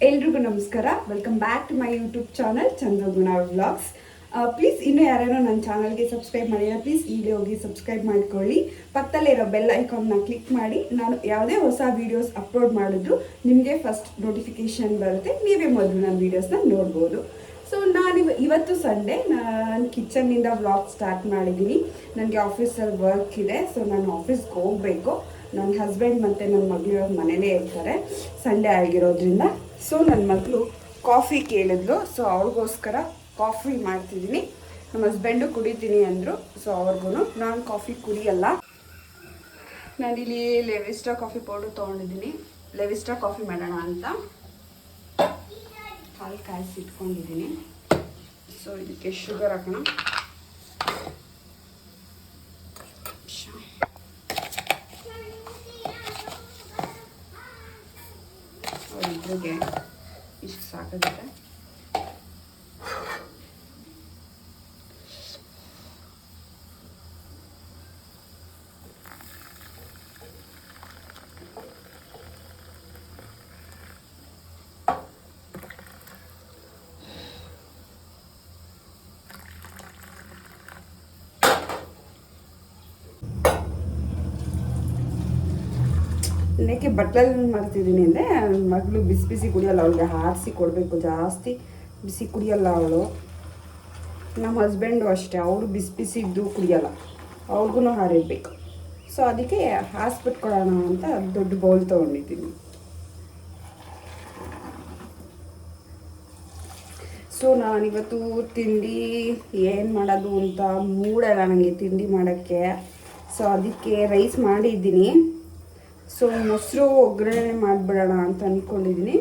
ಎಲ್ರಿಗೂ ನಮಸ್ಕಾರ. Welcome back to my YouTube channel Chandraguna vlogs. Please ಇನ್ನೂ ಯಾರ್ಯಾರೋ ನನ್ನ ಚಾನಲ್ಗೆ ಸಬ್ಸ್ಕ್ರೈಬ್ ಮಾಡಿಲ್ಲ, ಪ್ಲೀಸ್ ಈಗಲೇ ಹೋಗಿ ಸಬ್ಸ್ಕ್ರೈಬ್ ಮಾಡ್ಕೊಳ್ಳಿ. ಪಕ್ಕದಲ್ಲೇ ಇರೋ ಬೆಲ್ ಐಕಾನ್ನ ಕ್ಲಿಕ್ ಮಾಡಿ. ನಾನು ಯಾವುದೇ ಹೊಸ ವೀಡಿಯೋಸ್ ಅಪ್ಲೋಡ್ ಮಾಡಿದ್ರು ನಿಮಗೆ ಫಸ್ಟ್ ನೋಟಿಫಿಕೇಷನ್ ಬರುತ್ತೆ, ನೀವೇ ಮೊದಲು ನನ್ನ ವೀಡಿಯೋಸ್ನ ನೋಡ್ಬೋದು. ಸೊ ಇವತ್ತು ಸಂಡೇ, ನಾನು ಕಿಚನ್ನಿಂದ ವ್ಲಾಗ್ ಸ್ಟಾರ್ಟ್ ಮಾಡಿದ್ದೀನಿ. ನನಗೆ ಆಫೀಸಲ್ಲಿ ವರ್ಕ್ ಇದೆ, ಸೊ ನಾನು ಆಫೀಸ್ಗೆ ಹೋಗಬೇಕು. ನನ್ನ ಹಸ್ಬೆಂಡ್ ಮತ್ತು ನನ್ನ ಮಗಳು ಮನೇಲೇ ಇರ್ತಾರೆ ಸಂಡೇ ಆಗಿರೋದ್ರಿಂದ. ಸೊ ನನ್ನ ಮಗಳು ಕಾಫಿ ಕೇಳಿದ್ಲು, ಸೊ ಅವ್ರಿಗೋಸ್ಕರ ಕಾಫಿ ಮಾಡ್ತಿದ್ದೀನಿ. ನಮ್ಮ ಹಸ್ಬೆಂಡು ಕುಡಿತೀನಿ ಅಂದರು, ಸೊ ಅವ್ರಿಗೂ. ನಾನು ಕಾಫಿ ಕುಡಿಯಲ್ಲ. ನಾನಿಲ್ಲಿ ಲೆವಿಸ್ಟಾ ಕಾಫಿ ಪೌಡರ್ ತೊಗೊಂಡಿದ್ದೀನಿ. ಲೆವಿಸ್ಟಾ ಕಾಫಿ ಮಾಡೋಣ ಅಂತ ಹಾಲು ಕಾಯಿಸಿ ಇಟ್ಕೊಂಡಿದ್ದೀನಿ. ಸೊ ಇದಕ್ಕೆ ಶುಗರ್ ಹಾಕೋಣ. ಇದ್ರಿಗೆ ಇಷ್ಟು ಸಾಕಾಗುತ್ತೆ. ಇದಕ್ಕೆ ಬಟ್ಲಲ್ಲಿ ಮಾಡ್ತಿದ್ದೀನಿ ಅಂದರೆ ಮಗಳು ಬಿಸಿ ಬಿಸಿ ಕುಡಿಯಲ್ಲ, ಅವಳಿಗೆ ಹಾರಿಸಿ ಕೊಡಬೇಕು. ಜಾಸ್ತಿ ಬಿಸಿ ಕುಡಿಯಲ್ಲ ಅವಳು. ನಮ್ಮ ಹಸ್ಬೆಂಡು ಅಷ್ಟೇ, ಅವರು ಬಿಸಿ ಬಿಸಿ ಇದ್ದು ಕುಡಿಯಲ್ಲ, ಅವ್ರಿಗೂ ಹಾರಿರ್ಬೇಕು. ಸೊ ಅದಕ್ಕೆ ಹಾಸ್ಬಿಟ್ಟು ಕೊಡೋಣ ಅಂತ ದೊಡ್ಡ ಬೌಲ್ ತೊಗೊಂಡಿದ್ದೀನಿ. ಸೊ ನಾನಿವತ್ತು ತಿಂಡಿ ಏನು ಮಾಡೋದು ಅಂತ ಮೂಡಲ್ಲ ನನಗೆ ತಿಂಡಿ ಮಾಡೋಕ್ಕೆ. ಸೊ ಅದಕ್ಕೆ ರೈಸ್ ಮಾಡಿದ್ದೀನಿ. ಸೊ ಮೊಸರು ಒಗ್ಗರಣೆ ಮಾಡಿಬಿಡೋಣ ಅಂತ ಅಂದ್ಕೊಂಡಿದ್ದೀನಿ.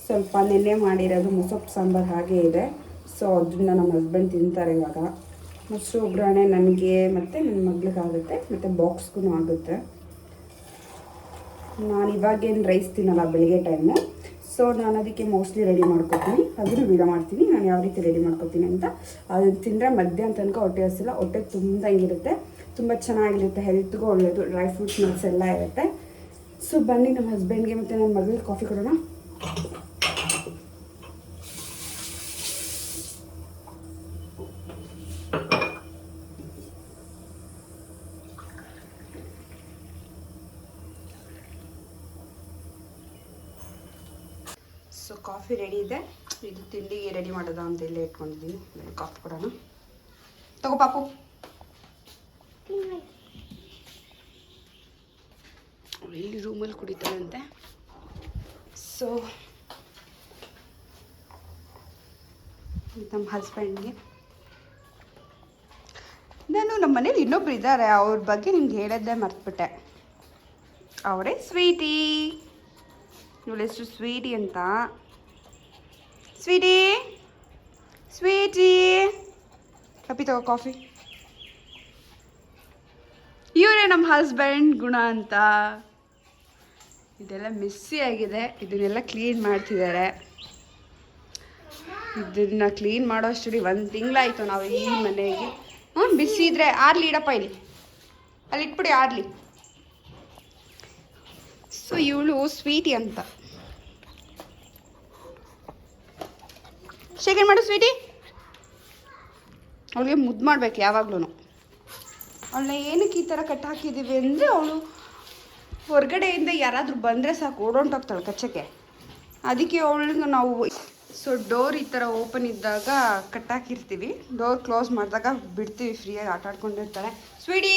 ಸ್ವಲ್ಪ ನೆನ್ನೆ ಮಾಡಿರೋದು ಮೊಸಪ್ಪು ಸಾಂಬಾರು ಹಾಗೇ ಇದೆ. ಸೊ ಅದನ್ನ ನಮ್ಮ ಹಸ್ಬೆಂಡ್ ತಿಂತಾರೆ ಇವಾಗ. ಮೊಸರು ಒಗ್ಗರಣೆ ನನಗೆ ಮತ್ತು ನನ್ನ ಮಗಳಿಗಾಗುತ್ತೆ, ಮತ್ತು ಬಾಕ್ಸ್ಗೂ ಆಗುತ್ತೆ. ನಾನು ಇವಾಗೇನು ರೈಸ್ ತಿನ್ನಲ್ಲ ಬೆಳಿಗ್ಗೆ ಟೈಮು. ಸೊ ನಾನು ಅದಕ್ಕೆ ಮೋಸ್ಟ್ಲಿ ರೆಡಿ ಮಾಡ್ಕೊತೀನಿ, ಅದನ್ನು ವೀಡಿಯೋ ಮಾಡ್ತೀನಿ ನಾನು ಯಾವ ರೀತಿ ರೆಡಿ ಮಾಡ್ಕೊತೀನಿ ಅಂತ. ಅದನ್ನು ತಿಂದರೆ ಮಧ್ಯಾಹ್ನ ತನಕ ಹೊಟ್ಟೆ ಹಸಿಲ್ಲ, ಹೊಟ್ಟೆ ತುಂಬ್ದಂಗಿರುತ್ತೆ, ತುಂಬ ಚೆನ್ನಾಗಿರುತ್ತೆ, ಹೆಲ್ತ್ಗೂ ಒಳ್ಳೆಯದು, ಡ್ರೈ ಫ್ರೂಟ್ಸ್ ನಟ್ಸ್ ಎಲ್ಲ ಇರುತ್ತೆ. ಸೊ ಬನ್ನಿ ನಮ್ಮ ಹಸ್ಬೆಂಡ್ಗೆ ಮತ್ತು ನನ್ನ ಮಗಳಿಗೆ ಕಾಫಿ ಕೊಡೋಣ. ಸೊ ಕಾಫಿ ರೆಡಿ ಇದೆ. ಇದು ತಿಂಡಿಗೆ ರೆಡಿ ಮಾಡೋದ ಅಂತ ಇಲ್ಲೇ ಇಟ್ಕೊಂಡಿದ್ದೀನಿ. ಕಾಫಿ ಕೊಡೋಣ. ತಗೋ ಪಾಪು. ಇಲ್ಲಿ ರೂಮಲ್ಲಿ ಕುಡಿತಾರಂತೆ. ಸೊ ನಮ್ಮ ಹಸ್ಬೆಂಡ್ಗೆ ನಾನು ನಮ್ಮ ಮನೇಲಿ ಇನ್ನೊಬ್ರು ಇದ್ದಾರೆ, ಅವ್ರ ಬಗ್ಗೆ ನಿಮ್ಗೆ ಹೇಳೋದೇ ಮರ್ತ್ಬಿಟ್ಟೆ. ಅವರೇ ಸ್ವೀಟಿ. ಇವಳ ಹೆಸರು ಸ್ವೀಟಿ ಅಂತ. ಸ್ವೀಟಿ ಸ್ವೀಟಿ ಕಪಿ ತಗೋ ಕಾಫಿ. ಇವರೇ ನಮ್ಮ ಹಸ್ಬೆಂಡ್ ಗುಣ ಅಂತ. ಇದೆಲ್ಲ ಮೆಸ್ಸಿ ಆಗಿದೆ, ಇದನ್ನೆಲ್ಲ ಕ್ಲೀನ್ ಮಾಡ್ತಿದ್ದಾರೆ. ಇದನ್ನು ಕ್ಲೀನ್ ಮಾಡೋ ಅಷ್ಟಡಿ 1 ತಿಂಗಳಾಯಿತು ನಾವು ಈ ಮನೆಗೆ. ಬಿಸಿ ಇದ್ರೆ ಆರ್ಲಿ ಇಡಪ್ಪ, ಇಲ್ಲಿ ಅಲ್ಲಿ ಇಟ್ಬಿಡಿ ಆರ್ಲಿ. ಸೊ ಇವಳು ಸ್ವೀಟಿ ಅಂತ. ಶೇಖರ್ ಮಾಡು ಸ್ವೀಟಿ. ಅವಳಿಗೆ ಮುದ್ದು ಮಾಡ್ಬೇಕು ಯಾವಾಗ್ಲೂ. ಅವಳನ್ನ ಏನಕ್ಕೆ ಈ ಥರ ಕಟ್ ಹಾಕಿದ್ದೀವಿ ಅಂದರೆ, ಅವಳು ಹೊರಗಡೆಯಿಂದ ಯಾರಾದರೂ ಬಂದರೆ ಸಾಕು ಓಡೊಂಟೋಗ್ತಾಳೆ ಕಚ್ಚಕ್ಕೆ. ಅದಕ್ಕೆ ಅವಳಿಗೆ ನಾವು ಡೋರ್ ಈ ಥರ ಓಪನ್ ಇದ್ದಾಗ ಕಟ್ ಹಾಕಿರ್ತೀವಿ, ಡೋರ್ ಕ್ಲೋಸ್ ಮಾಡಿದಾಗ ಬಿಡ್ತೀವಿ, ಫ್ರೀಯಾಗಿ ಆಟ ಆಡ್ಕೊಂಡಿರ್ತಾಳೆ. ಸ್ವೀಟಿ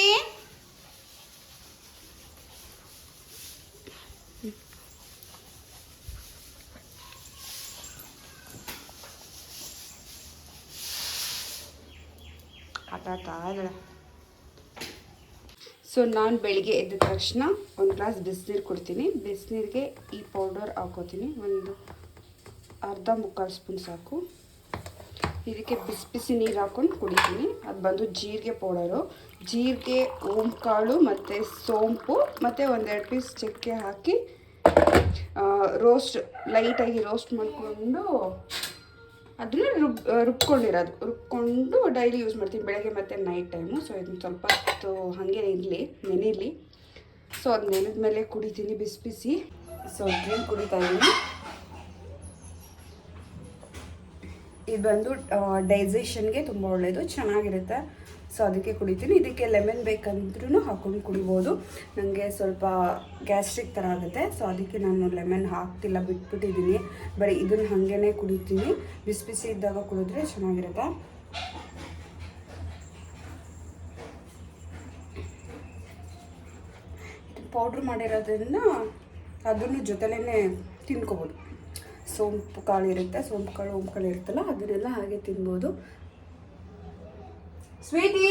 ಆಟ ಆಡ್ತಾ ಇದ್ದಾಳೆ. ಸೊ ನಾನು ಬೆಳಿಗ್ಗೆ ಎದ್ದ ತಕ್ಷಣ ಒಂದು ಗ್ಲಾಸ್ ಬಿಸಿನೀರು ಕೊಡ್ತೀನಿ. ಬಿಸಿನೀರಿಗೆ ಈ ಪೌಡರ್ ಹಾಕೋತೀನಿ, ಒಂದು ಅರ್ಧ ಮುಕ್ಕಾಲು ಸ್ಪೂನ್ ಸಾಕು. ಇದಕ್ಕೆ ಬಿಸಿ ಬಿಸಿ ನೀರು ಹಾಕ್ಕೊಂಡು ಕುಡಿತೀನಿ. ಅದು ಬಂದು ಜೀರಿಗೆ ಪೌಡರು. ಜೀರಿಗೆ, ಓಂಕಾಳು ಮತ್ತು ಸೋಂಪು ಮತ್ತು 1-2 ಪೀಸ್ ಚಕ್ಕೆ ಹಾಕಿ ಲೈಟಾಗಿ ರೋಸ್ಟ್ ಮಾಡಿಕೊಂಡು ಅದನ್ನು ರುಬ್ಕೊಂಡು ಡೈಲಿ ಯೂಸ್ ಮಾಡ್ತೀನಿ, ಬೆಳಗ್ಗೆ ಮತ್ತು ನೈಟ್ ಟೈಮು. ಸೊ ಇದನ್ನು ಸ್ವಲ್ಪ ಹೊತ್ತು ಹಾಗೆ ನೆನೀಲಿ. ಸೊ ಅದು ನೆನೆದ ಮೇಲೆ ಕುಡಿತೀನಿ ಬಿಸಿ ಬಿಸಿ. ಸೊ ಡ್ರಿಂಕ್ ಕುಡಿತಾ ಇದ್ದೀನಿ. ಇದು ಬಂದು ಡೈಜೆಷನ್ಗೆ ತುಂಬ ಒಳ್ಳೆಯದು, ಚೆನ್ನಾಗಿರುತ್ತೆ. ಸೊ ಅದಕ್ಕೆ ಕುಡಿತೀನಿ. ಇದಕ್ಕೆ ಲೆಮನ್ ಬೇಕಂದ್ರೂ ಹಾಕೊಂಡು ಕುಡಿಬೋದು. ನನಗೆ ಸ್ವಲ್ಪ ಗ್ಯಾಸ್ಟ್ರಿಕ್ ಥರ ಆಗುತ್ತೆ, ಸೊ ಅದಕ್ಕೆ ನಾನು ಲೆಮನ್ ಹಾಕ್ತಿಲ್ಲ, ಬಿಟ್ಬಿಟ್ಟಿದ್ದೀನಿ. ಬರೀ ಇದನ್ನು ಹಾಗೇ ಕುಡಿತೀನಿ. ಬಿಸಿ ಬಿಸಿ ಇದ್ದಾಗ ಕುಡಿದ್ರೆ ಚೆನ್ನಾಗಿರುತ್ತೆ. ಪೌಡ್ರ್ ಮಾಡಿರೋದ್ರಿಂದ ಅದನ್ನು ಜೊತೆಲೇ ತಿನ್ಕೋಬೋದು. ಸೋಂಪು ಕಾಳು ಇರುತ್ತೆ, ಸೋಂಪು ಕಾಳು ಓಂಪು ಕಾಳು ಇರುತ್ತಲ್ಲ, ಅದನ್ನೆಲ್ಲ ಹಾಗೆ ತಿನ್ಬೋದು. ಸ್ವೀಟಿ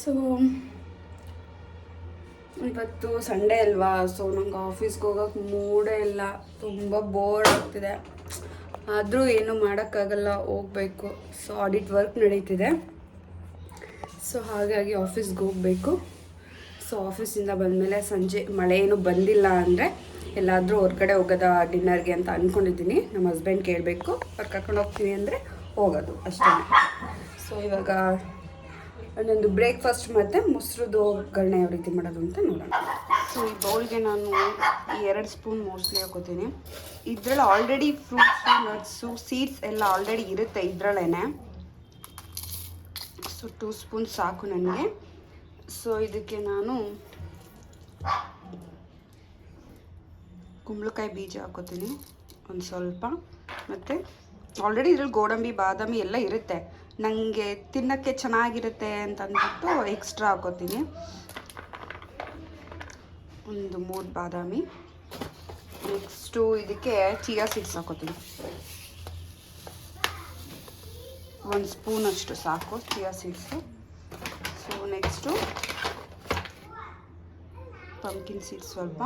ಸೊ ಇವತ್ತು ಸಂಡೇ ಅಲ್ವಾ, ಸೊ ನಂಗೆ ಆಫೀಸ್ಗೆ ಹೋಗೋಕ್ಕೆ ಮೂಡೇ ಇಲ್ಲ, ತುಂಬ ಬೋರ್ ಆಗ್ತಿದೆ. ಆದರೂ ಏನೂ ಮಾಡೋಕ್ಕಾಗಲ್ಲ, ಹೋಗಬೇಕು. ಸೊ ಆಡಿಟ್ ವರ್ಕ್ ನಡೀತಿದೆ, ಸೊ ಹಾಗಾಗಿ ಆಫೀಸ್ಗೆ ಹೋಗಬೇಕು. ಸೊ ಆಫೀಸಿಂದ ಬಂದಮೇಲೆ ಸಂಜೆ ಮಳೆ ಏನೂ ಬಂದಿಲ್ಲ ಅಂದರೆ ಎಲ್ಲಾದರೂ ಹೊರಗಡೆ ಹೋಗೋದ ಡಿನ್ನರ್ಗೆ ಅಂತ ಅಂದ್ಕೊಂಡಿದ್ದೀನಿ. ನಮ್ಮ ಹಸ್ಬೆಂಡ್ ಕೇಳಬೇಕು, ಅವ್ರು ಕರ್ಕೊಂಡು ಹೋಗ್ತೀನಿ ಅಂದರೆ ಹೋಗೋದು ಅಷ್ಟೇ. ಸೊ ಇವಾಗ ಒಂದೊಂದು ಬ್ರೇಕ್ಫಾಸ್ಟ್ ಮತ್ತು ಮೊಸರುದು ಒಗ್ಗರಣೆ ಯಾವ ರೀತಿ ಮಾಡೋದು ಅಂತ ನೋಡೋಣ. ಸೊ ಈ ಬೌಲ್ಗೆ ನಾನು 2 ಸ್ಪೂನ್ ಮೋಸ್ಟ್ಲಿ ಹಾಕೋತೀನಿ. ಇದರಲ್ಲಿ ಆಲ್ರೆಡಿ ಫ್ರೂಟ್ಸು, ನಟ್ಸು, ಸೀಡ್ಸ್ ಎಲ್ಲ ಆಲ್ರೆಡಿ ಇರುತ್ತೆ ಇದರಲ್ಲೇ. ಸೊ 2 ಸ್ಪೂನ್ ಸಾಕು ನನಗೆ. ಸೊ ಇದಕ್ಕೆ ನಾನು ಕುಂಬಳಕಾಯಿ ಬೀಜ ಹಾಕೋತೀನಿ ಒಂದು ಸ್ವಲ್ಪ, ಮತ್ತು ಆಲ್ರೆಡಿ ಇದ್ರಲ್ಲಿ ಗೋಡಂಬಿ, ಬಾದಾಮಿ ಎಲ್ಲ ಇರುತ್ತೆ. ನನಗೆ ತಿನ್ನೋಕ್ಕೆ ಚೆನ್ನಾಗಿರುತ್ತೆ ಅಂತ ಅಂದ್ಬಿಟ್ಟು ಎಕ್ಸ್ಟ್ರಾ ಹಾಕೋತೀನಿ. ಒಂದು 3 ಬಾದಾಮಿ. ನೆಕ್ಸ್ಟು ಇದಕ್ಕೆ ಚಿಯಾ ಸೀಡ್ಸ್ ಹಾಕೋತೀನಿ, 1 ಸ್ಪೂನ್ ಅಷ್ಟು ಸಾಕು chia seeds. So next pumpkin seeds ಸ್ವಲ್ಪ,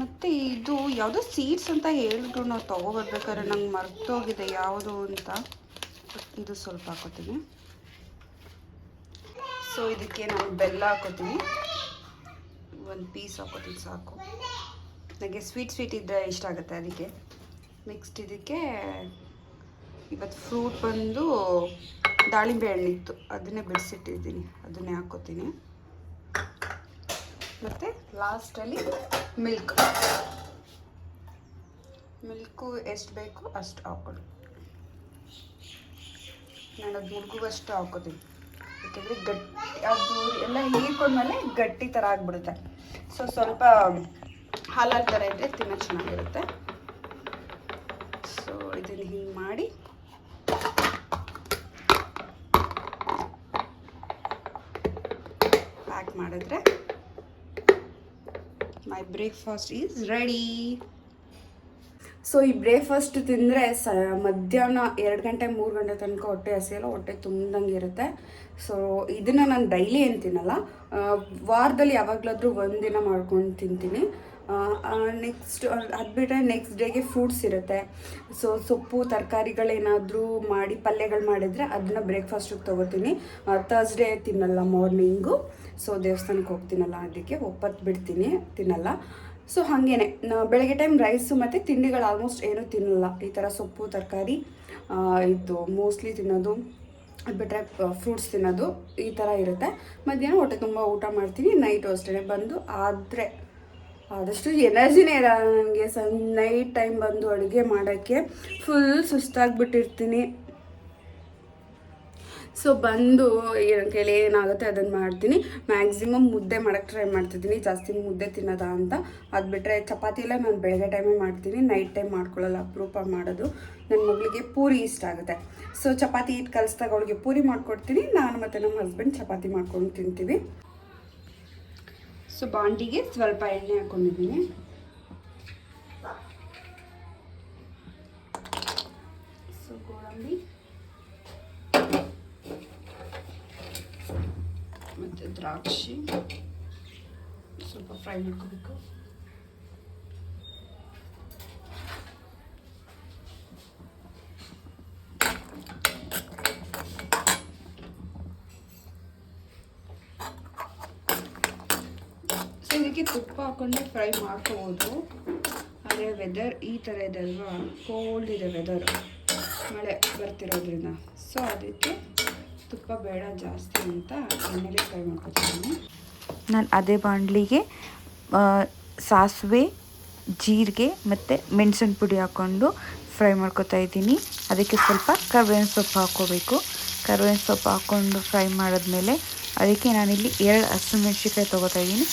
ಮತ್ತು ಇದು ಯಾವುದೋ ಸೀಡ್ಸ್ ಅಂತ ಹೇಳಿದ್ರು, ನಾವು ತೊಗೊಬರ್ಬೇಕಾದ್ರೆ ನಂಗೆ ಮರ್ತೋಗಿದೆ ಯಾವುದು ಅಂತ. ಇದು ಸ್ವಲ್ಪ ಹಾಕೋತೀನಿ. ಸೊ ಇದಕ್ಕೆ ನಾನು ಬೆಲ್ಲ ಹಾಕೋತೀನಿ, 1 ಪೀಸ್ ಹಾಕೋತೀನಿ ಸಾಕು. ನನಗೆ ಸ್ವೀಟ್ ಇದ್ದರೆ ಇಷ್ಟ ಆಗುತ್ತೆ ಅದಕ್ಕೆ. ನೆಕ್ಸ್ಟ್ ಇದಕ್ಕೆ ಇವತ್ತು ಫ್ರೂಟ್ ಬಂದು ದಾಳಿಂಬೆ ಹಣ್ಣಿತ್ತು, ಅದನ್ನೇ ಬಿಡಿಸಿಟ್ಟಿದ್ದೀನಿ, ಅದನ್ನೇ ಹಾಕೋತೀನಿ. ಮತ್ತು ಲಾಸ್ಟಲ್ಲಿ ಮಿಲ್ಕು ಎಷ್ಟು ಬೇಕು ಅಷ್ಟು ಹಾಕೊಳ್ಳಿ. ನಾನು ಅದು ಮುಳುಗುವಷ್ಟು ಹಾಕೋತೀನಿ, ಯಾಕೆಂದರೆ ಗಟ್ಟಿ ಅದು ಎಲ್ಲ ಹೀರ್ಕೊಂಡ್ಮೇಲೆ ಗಟ್ಟಿ ಥರ ಆಗಿಬಿಡುತ್ತೆ. ಸೊ ಸ್ವಲ್ಪ ಹಾಲಾದ ಥರ ಇದ್ದರೆ ತಿನ್ನೋ ಚೆನ್ನಾಗಿರುತ್ತೆ. ಸೊ ಇದನ್ನು ಹಿಂಗೆ ಮಾಡಿ ಪ್ಯಾಕ್ ಮಾಡಿದ್ರೆ my breakfast is ready. So ಈ ಬ್ರೇಕ್ಫಾಸ್ಟ್ ತಿಂದರೆ ಮಧ್ಯಾಹ್ನ 2 ಗಂಟೆ 3 ಗಂಟೆ ತನಕ ಹೊಟ್ಟೆ ಹಸಿಯಲ್ಲ, ಹೊಟ್ಟೆ ತುಂಬ್ದಂಗೆ ಇರುತ್ತೆ. ಸೊ ಇದನ್ನು ನಾನು ಡೈಲಿ ಏನು ತಿನ್ನಲ್ಲ, ವಾರದಲ್ಲಿ ಯಾವಾಗಲಾದರೂ 1 ದಿನ ಮಾಡ್ಕೊಂಡು ತಿಂತೀನಿ. ನೆಕ್ಸ್ಟ್ ಅದು ಬಿಟ್ಟರೆ ನೆಕ್ಸ್ಟ್ ಡೇಗೆ ಫ್ರೂಟ್ಸ್ ಇರುತ್ತೆ. ಸೊ ಸೊಪ್ಪು ತರಕಾರಿಗಳೇನಾದರೂ ಮಾಡಿ ಪಲ್ಯಗಳು ಮಾಡಿದರೆ ಅದನ್ನ ಬ್ರೇಕ್ಫಾಸ್ಟಿಗೆ ತೊಗೋತೀನಿ. ಥರ್ಸ್ಡೇ ತಿನ್ನಲ್ಲ ಮಾರ್ನಿಂಗು, ಸೊ ದೇವಸ್ಥಾನಕ್ಕೆ ಹೋಗ್ತೀನಲ್ಲ ಅದಕ್ಕೆ ಒಪ್ಪತ್ತು ಬಿಡ್ತೀನಿ, ತಿನ್ನಲ್ಲ. ಸೊ ಹಾಗೇನೆ ಬೆಳಗ್ಗೆ ಟೈಮ್ ರೈಸು ಮತ್ತು ತಿಂಡಿಗಳು ಆಲ್ಮೋಸ್ಟ್ ಏನೂ ತಿನ್ನಲ್ಲ. ಈ ಥರ ಸೊಪ್ಪು ತರಕಾರಿ ಇದು ಮೋಸ್ಟ್ಲಿ ತಿನ್ನೋದು, ಅದು ಬಿಟ್ಟರೆ ಫ್ರೂಟ್ಸ್ ತಿನ್ನೋದು, ಈ ಥರ ಇರುತ್ತೆ. ಮಧ್ಯಾಹ್ನ ಹೊಟ್ಟೆ ತುಂಬ ಊಟ ಮಾಡ್ತೀನಿ. ನೈಟು ಅಷ್ಟೇ ಬಂದು ಆದರೆ ಆದಷ್ಟು ಎನರ್ಜಿನೇ ಇರಲ್ಲ ನನಗೆ. ನೈಟ್ ಟೈಮ್ ಬಂದು ಅಡುಗೆ ಮಾಡೋಕ್ಕೆ ಫುಲ್ ಸುಸ್ತಾಗಿಬಿಟ್ಟಿರ್ತೀನಿ. ಸೊ ಬಂದು ನನ್ನ ಕೈಲಿ ಏನಾಗುತ್ತೆ ಅದನ್ನು ಮಾಡ್ತೀನಿ. ಮ್ಯಾಕ್ಸಿಮಮ್ ಮುದ್ದೆ ಮಾಡೋಕ್ಕೆ ಟ್ರೈ ಮಾಡ್ತಿದ್ದೀನಿ, ಜಾಸ್ತಿ ಮುದ್ದೆ ತಿನ್ನೋದ ಅಂತ. ಅದು ಬಿಟ್ಟರೆ ಚಪಾತಿ ಎಲ್ಲ ನಾನು ಬೆಳಗ್ಗೆ ಟೈಮೇ ಮಾಡ್ತೀನಿ, ನೈಟ್ ಟೈಮ್ ಮಾಡ್ಕೊಳ್ಳಲ್ಲ, ಅಪರೂಪ ಮಾಡೋದು. ನನ್ನ ಮಗಳಿಗೆ ಪೂರಿ ಇಷ್ಟ ಆಗುತ್ತೆ. ಸೊ ಚಪಾತಿ ಹಿಟ್ಟು ಕಲಿಸ್ದಾಗ ಅವಳಿಗೆ ಪೂರಿ ಮಾಡಿಕೊಡ್ತೀನಿ, ನಾನು ಮತ್ತು ನಮ್ಮ ಹಸ್ಬೆಂಡ್ ಚಪಾತಿ ಮಾಡ್ಕೊಂಡು ತಿಂತೀವಿ. ಸೊ ಬಾಂಡಿಗೆ ಸ್ವಲ್ಪ ಎಣ್ಣೆ ಹಾಕ್ಕೊಂಡಿದ್ದೀನಿ. ಸೊ ಗೋಡಂಬಿ ಮತ್ತು ದ್ರಾಕ್ಷಿ ಸ್ವಲ್ಪ ಫ್ರೈ ಮಾಡ್ಕೋಬೇಕು. ಸೊ ಇದಕ್ಕೆ ತುಪ್ಪ ಹಾಕ್ಕೊಂಡು ಫ್ರೈ ಮಾಡ್ಕೋಬೋದು. ಆದರೆ ವೆದರ್ ಈ ಥರ ಇದೆ ಅಲ್ವಾ, ಕೋಲ್ಡ್ ಇದೆ ವೆದರ್, ಮಳೆ ಬರ್ತಿರೋದ್ರಿಂದ. ಸೊ ಅದಕ್ಕೆ ತುಪ್ಪ ಬೇಡ ಜಾಸ್ತಿ ಅಂತ ಎಣ್ಣೆಲೆ ಫ್ರೈ ಮಾಡ್ಕೊತೀನಿ. ನಾನು ಅದೇ ಬಾಣಲಿಗೆ ಸಾಸಿವೆ, ಜೀರಿಗೆ ಮತ್ತು ಮೆಣಸಿನ ಪುಡಿ ಹಾಕ್ಕೊಂಡು ಫ್ರೈ ಮಾಡ್ಕೊತಾ ಇದ್ದೀನಿ. ಅದಕ್ಕೆ ಸ್ವಲ್ಪ ಕರ್ಬೇವಿನ ಸೊಪ್ಪು ಹಾಕ್ಕೋಬೇಕು. ಕರ್ಬೇವಿನ ಸೊಪ್ಪು ಹಾಕ್ಕೊಂಡು ಫ್ರೈ ಮಾಡಿದ್ಮೇಲೆ ಅದಕ್ಕೆ ನಾನಿಲ್ಲಿ 2 ಹಸಿಮೆಣ್ಸಿನ್ಕಾಯಿ ತೊಗೋತಾ ಇದ್ದೀನಿ.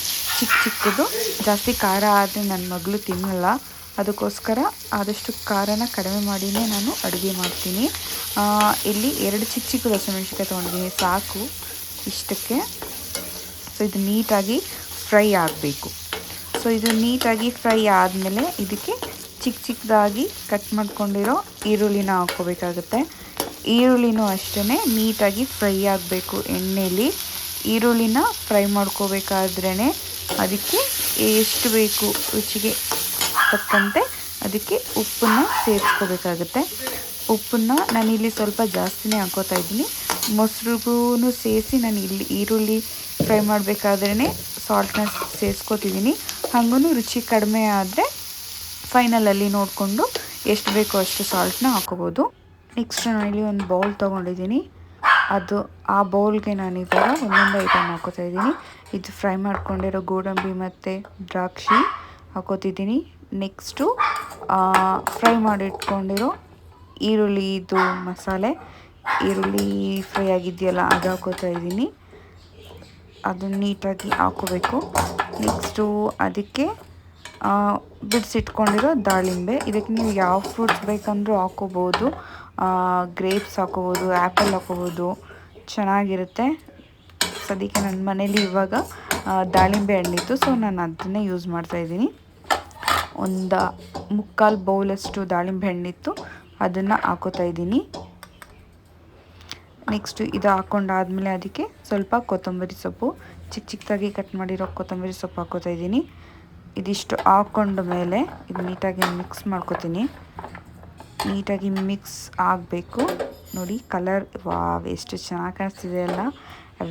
ಚಿಕ್ಕದು. ಜಾಸ್ತಿ ಖಾರ ಆದರೆ ನನ್ನ ಮಗಳು ತಿನ್ನಲ್ಲ, ಅದಕ್ಕೋಸ್ಕರ ಆದಷ್ಟು ಖಾರನ ಕಡಿಮೆ ಮಾಡಿಯೇ ನಾನು ಅಡುಗೆ ಮಾಡ್ತೀನಿ. ಇಲ್ಲಿ 2 ಚಿಕ್ಕದು ಹಸಿಮೆಣ್ಸಿನ್ಕಾಯಿ ತೊಗೊಂಡಿದ್ದೀನಿ, ಸಾಕು ಇಷ್ಟಕ್ಕೆ. ಸೊ ಇದು ನೀಟಾಗಿ ಫ್ರೈ ಆಗಬೇಕು. ಸೊ ಇದು ನೀಟಾಗಿ ಫ್ರೈ ಆದಮೇಲೆ ಇದಕ್ಕೆ ಚಿಕ್ಕದಾಗಿ ಕಟ್ ಮಾಡ್ಕೊಂಡಿರೋ ಈರುಳ್ಳಿನ ಹಾಕ್ಕೋಬೇಕಾಗುತ್ತೆ. ಈರುಳ್ಳಿನೂ ಅಷ್ಟೇ ನೀಟಾಗಿ ಫ್ರೈ ಆಗಬೇಕು ಎಣ್ಣೆಯಲ್ಲಿ. ಈರುಳ್ಳಿನ ಫ್ರೈ ಮಾಡ್ಕೋಬೇಕಾದ್ರೇ ಅದಕ್ಕೆ ಎಷ್ಟು ಬೇಕು ರುಚಿಗೆ ತಕ್ಕಂತೆ ಅದಕ್ಕೆ ಉಪ್ಪನ್ನು ಸೇರಿಸ್ಕೋಬೇಕಾಗುತ್ತೆ. ಉಪ್ಪನ್ನು ನಾನಿಲ್ಲಿ ಸ್ವಲ್ಪ ಜಾಸ್ತಿನೇ ಹಾಕ್ಕೋತಾ ಇದ್ದೀನಿ. ಮೊಸರಿಗೂ ಸೇರಿಸಿ ನಾನು ಇಲ್ಲಿ ಈರುಳ್ಳಿ ಫ್ರೈ ಮಾಡಬೇಕಾದ್ರೇ ಸಾಲ್ಟನ್ನ ಸೇರಿಸ್ಕೋತಿದ್ದೀನಿ. ಹಾಗೂ ರುಚಿ ಕಡಿಮೆ ಆದರೆ ಫೈನಲಲ್ಲಿ ನೋಡಿಕೊಂಡು ಎಷ್ಟು ಬೇಕೋ ಅಷ್ಟು ಸಾಲ್ಟನ್ನ ಹಾಕೋಬೋದು. ನೆಕ್ಸ್ಟ್ ನಾನಿಲ್ಲಿ ಒಂದು ಬೌಲ್ ತೊಗೊಂಡಿದ್ದೀನಿ. ಆ ಬೌಲ್ಗೆ ನಾನಿವಾಗ ಒಂದೊಂದು ಐಟಮ್ ಹಾಕೋತಾ ಇದ್ದೀನಿ. ಇದು ಫ್ರೈ ಮಾಡ್ಕೊಂಡಿರೋ ಗೋಡಂಬಿ ಮತ್ತು ದ್ರಾಕ್ಷಿ ಹಾಕೋತಿದ್ದೀನಿ. ನೆಕ್ಸ್ಟು ಫ್ರೈ ಮಾಡಿಟ್ಕೊಂಡಿರೋ ಈರುಳ್ಳಿದು ಮಸಾಲೆ, ಈರುಳ್ಳಿ ಫ್ರೈ ಆಗಿದೆಯಲ್ಲ ಅದು ಹಾಕೋತಾ ಇದ್ದೀನಿ. ಅದನ್ನು ನೀಟಾಗಿ ಹಾಕೋಬೇಕು. ನೆಕ್ಸ್ಟು ಅದಕ್ಕೆ ಬಿಡಿಸಿಟ್ಕೊಂಡಿರೋ ದಾಳಿಂಬೆ. ಇದಕ್ಕೆ ನೀವು ಯಾವ ಫ್ರೂಟ್ಸ್ ಬೇಕಂದ್ರೂ ಹಾಕೋಬೋದು. ಗ್ರೇಪ್ಸ್ ಹಾಕೋಬೋದು, ಆ್ಯಪಲ್ ಹಾಕೋಬೋದು, ಚೆನ್ನಾಗಿರುತ್ತೆ. ಸದ್ಯಕ್ಕೆ ನನ್ನ ಮನೇಲಿ ಇವಾಗ ದಾಳಿಂಬೆ ಹಣ್ಣಿತ್ತು, ಸೊ ನಾನು ಅದನ್ನೇ ಯೂಸ್ ಮಾಡ್ತಾಯಿದ್ದೀನಿ. ಒಂದು 3/4 ಬೌಲಷ್ಟು ದಾಳಿಂಬೆ ಹಣ್ಣಿತ್ತು, ಅದನ್ನು ಹಾಕೋತಾ ಇದ್ದೀನಿ. ನೆಕ್ಸ್ಟು ಇದು ಹಾಕ್ಕೊಂಡಾದ್ಮೇಲೆ ಅದಕ್ಕೆ ಸ್ವಲ್ಪ ಕೊತ್ತಂಬರಿ ಸೊಪ್ಪು, ಚಿಕ್ಕದಾಗಿ ಕಟ್ ಮಾಡಿರೋ ಕೊತ್ತಂಬರಿ ಸೊಪ್ಪು ಹಾಕೋತಾ ಇದ್ದೀನಿ. ಇದಿಷ್ಟು ಹಾಕ್ಕೊಂಡ ಮೇಲೆ ಇದು ನೀಟಾಗಿ ಮಿಕ್ಸ್ ಮಾಡ್ಕೊತೀನಿ. ನೀಟಾಗಿ ಮಿಕ್ಸ್ ಆಗಬೇಕು. ನೋಡಿ ಕಲರ್ ಎಷ್ಟು ಚೆನ್ನಾಗಿ ಕಾಣಿಸ್ತಿದೆ ಅಲ್ಲ,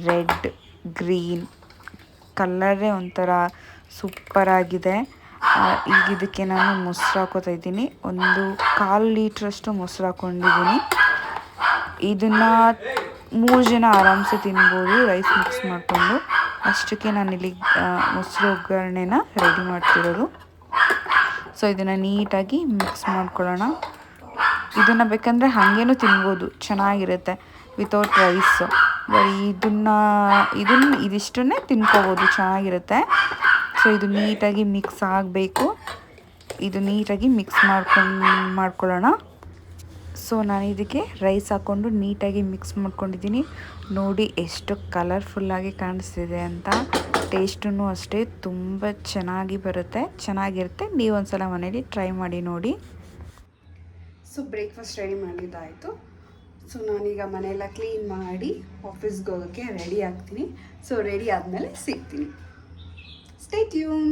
ರೆಡ್ ಗ್ರೀನ್ ಕಲ್ಲರೇ ಒಂಥರ ಸೂಪರಾಗಿದೆ. ಈಗ ಇದಕ್ಕೆ ನಾನು ಮೊಸರು ಹಾಕೋತಾ ಇದ್ದೀನಿ. 1/4 ಲೀಟ್ರಷ್ಟು ಮೊಸರು ಹಾಕ್ಕೊಂಡಿದ್ದೀನಿ. ಇದನ್ನು 3 ಜನ ಆರಾಮ್ಸೆ ತಿನ್ಬೋದು ರೈಸ್ ಮಿಕ್ಸ್ ಮಾಡಿಕೊಂಡು. ಅಷ್ಟಕ್ಕೆ ನಾನಿಲ್ಲಿ ಮೊಸರು ಒಗ್ಗರಣೆನ ರೆಡಿ ಮಾಡ್ತಿರೋದು. ಸೊ ಇದನ್ನು ನೀಟಾಗಿ ಮಿಕ್ಸ್ ಮಾಡ್ಕೊಳ್ಳೋಣ. ಇದನ್ನು ಬೇಕಂದರೆ ಹಾಗೇನೂ ತಿನ್ಬೋದು, ಚೆನ್ನಾಗಿರುತ್ತೆ ವಿತೌಟ್ ರೈಸ್. ಇದಿಷ್ಟನ್ನೇ ತಿನ್ಕೋಬೋದು, ಚೆನ್ನಾಗಿರುತ್ತೆ. ಸೊ ಇದು ನೀಟಾಗಿ ಮಿಕ್ಸ್ ಆಗಬೇಕು. ಇದು ನೀಟಾಗಿ ಮಿಕ್ಸ್ ಮಾಡ್ಕೊಳ್ಳೋಣ. ಸೊ ನಾನು ಇದಕ್ಕೆ ರೈಸ್ ಹಾಕ್ಕೊಂಡು ನೀಟಾಗಿ ಮಿಕ್ಸ್ ಮಾಡ್ಕೊಂಡಿದ್ದೀನಿ. ನೋಡಿ ಎಷ್ಟು ಕಲರ್ಫುಲ್ಲಾಗಿ ಕಾಣಿಸ್ತಿದೆ ಅಂತ. ಟೇಸ್ಟೂ ಅಷ್ಟೇ ತುಂಬ ಚೆನ್ನಾಗಿರುತ್ತೆ. ನೀವು ಒಂದ್ಸಲ ಮನೇಲಿ ಟ್ರೈ ಮಾಡಿ ನೋಡಿ. ಸೊ ಬ್ರೇಕ್ಫಾಸ್ಟ್ ರೆಡಿ ಮಾಡಿದ್ದಾಯಿತು. ಸೊ ನಾನೀಗ ಮನೆಯೆಲ್ಲ ಕ್ಲೀನ್ ಮಾಡಿ ಆಫೀಸ್ಗೆ ಹೋಗೋಕ್ಕೆ ರೆಡಿ ಆಗ್ತೀನಿ. ಸೊ ರೆಡಿ ಆದಮೇಲೆ ಸಿಗ್ತೀನಿ. Stay tune.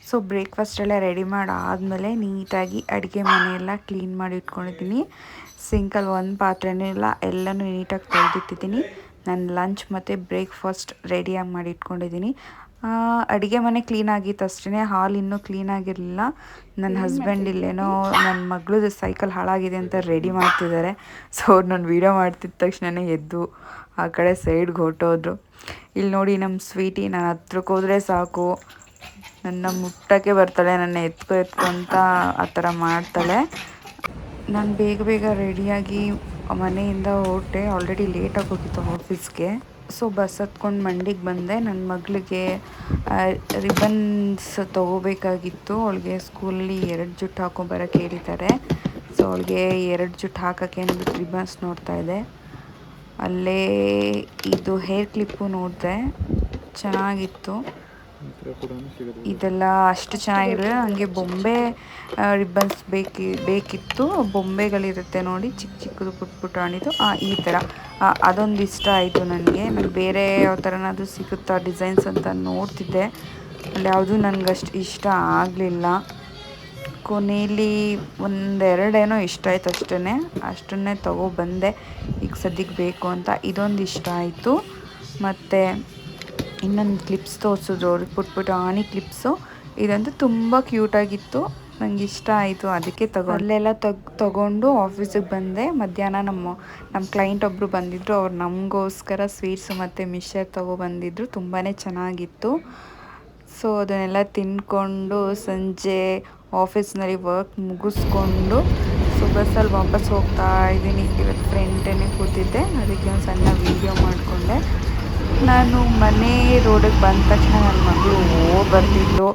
ಸೊ ಬ್ರೇಕ್ಫಾಸ್ಟ್ ಎಲ್ಲ ರೆಡಿ ಮಾಡಾದಮೇಲೆ ನೀಟಾಗಿ ಅಡುಗೆ ಮನೆಯೆಲ್ಲ ಕ್ಲೀನ್ ಮಾಡಿ ಇಟ್ಕೊಂಡಿದ್ದೀನಿ. ಸಿಂಕಲ್ಲಿ ಒಂದು ಪಾತ್ರೆನೂ ಇಲ್ಲ, ಎಲ್ಲನೂ ನೀಟಾಗಿ ತೊಳೆದಿಟ್ಟಿದ್ದೀನಿ. ನಾನು ಲಂಚ್ ಮತ್ತು ಬ್ರೇಕ್ಫಾಸ್ಟ್ ರೆಡಿಯಾಗಿ ಮಾಡಿ ಇಟ್ಕೊಂಡಿದ್ದೀನಿ. ಅಡುಗೆ ಮನೆ ಕ್ಲೀನ್ ಆಗಿತ್ತು ಅಷ್ಟೇ, ಹಾಲ್ ಇನ್ನೂ ಕ್ಲೀನಾಗಿರಲಿಲ್ಲ. ನನ್ನ ಹಸ್ಬೆಂಡ್ ಇಲ್ಲೇನೋ ನನ್ನ ಮಗಳದ್ದು ಸೈಕಲ್ ಹಾಳಾಗಿದೆ ಅಂತ ರೆಡಿ ಮಾಡ್ತಿದ್ದಾರೆ. ಸೊ ಅವ್ರು ನಾನು ವೀಡಿಯೋ ಮಾಡ್ತಿದ್ದ ತಕ್ಷಣವೇ ಎದ್ದು ಆ ಕಡೆ ಸೈಡ್ಗೆ ಹೊರಟೋದ್ರು. ಇಲ್ಲಿ ನೋಡಿ ನಮ್ಮ ಸ್ವೀಟಿ, ನಾನು ಹತ್ರಕ್ಕೆ ಹೋದರೆ ಸಾಕು ನನ್ನ ಮುಟ್ಟಕ್ಕೆ ಬರ್ತಾಳೆ, ನನ್ನ ಎತ್ಕೊ ಅಂತ ಆ ಥರ ಮಾಡ್ತಾಳೆ. ನಾನು ಬೇಗ ರೆಡಿಯಾಗಿ ಮನೆಯಿಂದ ಹೊರಟೆ. ಆಲ್ರೆಡಿ ಲೇಟಾಗಿ ಹೋಗಿತ್ತು ಆಫೀಸ್ಗೆ. ಸೊ ಬಸ್ ಹತ್ಕೊಂಡು ಮಂಡಿಗೆ ಬಂದೆ. ನನ್ನ ಮಗಳಿಗೆ ರಿಬನ್ಸ್ ತೊಗೋಬೇಕಾಗಿತ್ತು. ಅವಳಿಗೆ ಸ್ಕೂಲಲ್ಲಿ 2 ಜುಟ್ಟು ಹಾಕೊಂಬರೋಕ್ಕೆ ಹೇಳಿದ್ದಾರೆ. ಸೊ ಅವಳಿಗೆ 2 ಜುಟ್ಟು ಹಾಕೋಕ್ಕೆ ಅಂದ್ಬಿಟ್ಟು ರಿಬನ್ಸ್ ನೋಡ್ತಾ ಇದೆ. ಅಲ್ಲೇ ಇದು ಹೇರ್ ಕ್ಲಿಪ್ಪು ನೋಡಿದೆ, ಚೆನ್ನಾಗಿತ್ತು. ಇದೆಲ್ಲ ಅಷ್ಟು ಚೆನ್ನಾಗಿರಲಿಲ್ಲ. ನನಗೆ ಬೊಂಬೆ ರಿಬ್ಬನ್ಸ್ ಬೇಕಿತ್ತು. ಬೊಂಬೆಗಳಿರುತ್ತೆ ನೋಡಿ, ಚಿಕ್ಕದು ಪುಟ್ಟಾಣಿದು ಈ ಥರ. ಅದೊಂದು ಇಷ್ಟ ಆಯಿತು ನನಗೆ. ನಾನು ಬೇರೆ ಯಾವ ಥರನಾದರೂ ಸಿಗುತ್ತಾ ಡಿಸೈನ್ಸ್ ಅಂತ ನೋಡ್ತಿದ್ದೆ, ಅಲ್ಲಿ ಯಾವುದೂ ನನಗಷ್ಟು ಇಷ್ಟ ಆಗಲಿಲ್ಲ. ಕೊನೆಯಲ್ಲಿ 1-2 ಇಷ್ಟ ಆಯಿತು ಅಷ್ಟೇ. ಅಷ್ಟನ್ನೇ ತೊಗೊಬಂದೆ ಈಗ ಸದ್ಯಕ್ಕೆ ಬೇಕು ಅಂತ. ಇದೊಂದು ಇಷ್ಟ ಆಯಿತು. ಮತ್ತು ಇನ್ನೊಂದು ಕ್ಲಿಪ್ಸ್ ತೋರಿಸಿದ್ರು ಅವ್ರಿಗೆ, ಪುಟ್ಟ ಆಣಿ ಕ್ಲಿಪ್ಸು. ಇದಂತೂ ತುಂಬ ಕ್ಯೂಟಾಗಿತ್ತು. ನಂಗೆ ಇಷ್ಟ ಆಯಿತು, ಅದಕ್ಕೆ ಅಲ್ಲೆಲ್ಲ ತಗೊಂಡು ಆಫೀಸಿಗೆ ಬಂದೆ. ಮಧ್ಯಾಹ್ನ ನಮ್ಮ ಕ್ಲೈಂಟ್ ಒಬ್ಬರು ಬಂದಿದ್ದರು, ಅವ್ರು ನಮಗೋಸ್ಕರ ಸ್ವೀಟ್ಸು ಮತ್ತು ಮಿಕ್ಸ್ಚರ್ ತೊಗೊಬಂದಿದ್ರು, ತುಂಬಾ ಚೆನ್ನಾಗಿತ್ತು. ಸೊ ಅದನ್ನೆಲ್ಲ ತಿಂದ್ಕೊಂಡು ಸಂಜೆ ಆಫೀಸ್ನಲ್ಲಿ ವರ್ಕ್ ಮುಗಿಸ್ಕೊಂಡು ಸೊ ಬಸ್ಸಲ್ಲಿ ವಾಪಸ್ ಹೋಗ್ತಾ ಇದ್ದೀನಿ. ಇವತ್ತು ಫ್ರೆಂಡೇನೆ ಕೂತಿದ್ದೆ, ಅದಕ್ಕೆ ಒಂದು ಸಣ್ಣ ವೀಡಿಯೋ ಮಾಡಿಕೊಂಡೆ. ನಾನು ಮನೆ ರೋಡಿಗೆ ಬಂದ ತಕ್ಷಣ ನನ್ನ ಮಗಳು ಬರ್ತಿದ್ಲು.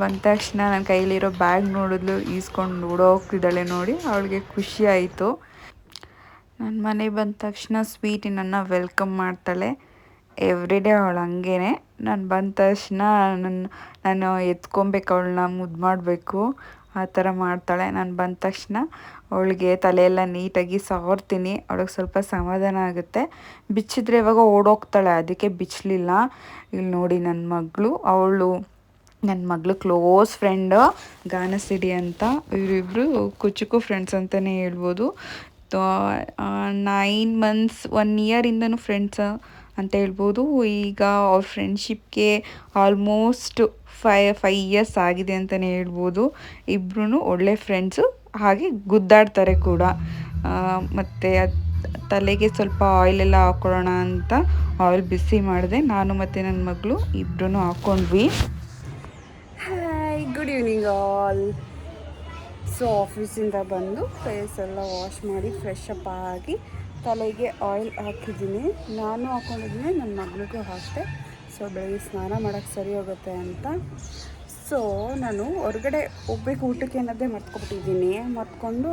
ಬಂದ ತಕ್ಷಣ ನನ್ನ ಕೈಲಿರೋ ಬ್ಯಾಗ್ ನೋಡಿದ್ಲು, ಈಸ್ಕೊಂಡು ಓಡೋಗ್ತಿದ್ದಾಳೆ. ನೋಡಿ ಅವಳಿಗೆ ಖುಷಿ ಆಯಿತು. ನನ್ನ ಮನೆಗೆ ಬಂದ ತಕ್ಷಣ ಸ್ವೀಟಿ ನನ್ನ ವೆಲ್ಕಮ್ ಮಾಡ್ತಾಳೆ. ಎವ್ರಿಡೇ ಅವಳು ಹಂಗೇನೆ. ನಾನು ಬಂದ ತಕ್ಷಣ ನಾನು ಎತ್ಕೊಬೇಕು, ಅವಳನ್ನ ಮುದ್ದು ಮಾಡಬೇಕು, ಆ ಥರ ಮಾಡ್ತಾಳೆ. ನಾನು ಬಂದ ತಕ್ಷಣ ಅವಳಿಗೆ ತಲೆಯೆಲ್ಲ ನೀಟಾಗಿ ಸಾರ್ತೀನಿ, ಅವಳಿಗೆ ಸ್ವಲ್ಪ ಸಮಾಧಾನ ಆಗುತ್ತೆ. ಬಿಚ್ಚಿದ್ರೆ ಇವಾಗ ಓಡೋಗ್ತಾಳೆ, ಅದಕ್ಕೆ ಬಿಚ್ಚಲಿಲ್ಲ. ಇಲ್ಲಿ ನೋಡಿ ನನ್ನ ಮಗಳು ಕ್ಲೋಸ್ ಫ್ರೆಂಡು ಗಾನಸಿರಿ ಅಂತ. ಇವರಿಬ್ಬರು ಕುಚುಕು ಫ್ರೆಂಡ್ಸ್ ಅಂತಲೇ ಹೇಳ್ಬೋದು. 9 months 1 year ಫ್ರೆಂಡ್ಸ್ ಅಂತ ಹೇಳ್ಬೋದು. ಈಗ ಅವ್ರ ಫ್ರೆಂಡ್ಶಿಪ್ಗೆ ಆಲ್ಮೋಸ್ಟ್ 5 years ಆಗಿದೆ ಅಂತಲೇ ಹೇಳ್ಬೋದು. ಇಬ್ಬರೂ ಒಳ್ಳೆ ಫ್ರೆಂಡ್ಸು, ಹಾಗೆ ಗುದ್ದಾಡ್ತಾರೆ ಕೂಡ. ಮತ್ತು ತಲೆಗೆ ಸ್ವಲ್ಪ ಆಯಿಲೆಲ್ಲ ಹಾಕ್ಕೊಳ್ಳೋಣ ಅಂತ ಆಯಿಲ್ ಬಿಸಿ ಮಾಡಿದೆ. ನಾನು ಮತ್ತು ನನ್ನ ಮಗಳು ಇಬ್ಬರೂ ಹಾಕ್ಕೊಂಡ್ವಿ. Hi, good evening all. So ಆಫೀಸಿಂದ ಬಂದು ಫೇಸ್ ಎಲ್ಲ ವಾಶ್ ಮಾಡಿ ಫ್ರೆಶ್ ಅಪ್ ಆಗಿ ತಲೆಗೆ ಆಯಿಲ್ ಹಾಕಿದ್ದೀನಿ. ನಾನು ಹಾಕ್ಕೊಂಡಿದ್ದೀನಿ, ನನ್ನ ಮಗಳಿಗೂ ಹಾಕಿದೆ. ಸೊ ಬೆಳಿಗ್ಗೆ ಸ್ನಾನ ಮಾಡೋಕ್ಕೆ ಸರಿ ಹೋಗುತ್ತೆ ಅಂತ. ಸೊ ನಾನು ಹೊರಗಡೆ ಹೋಗ್ಬೇಕು ಊಟಕ್ಕೆ ಅನ್ನೋದೇ ಮರ್ತ್ಕೊಂಡು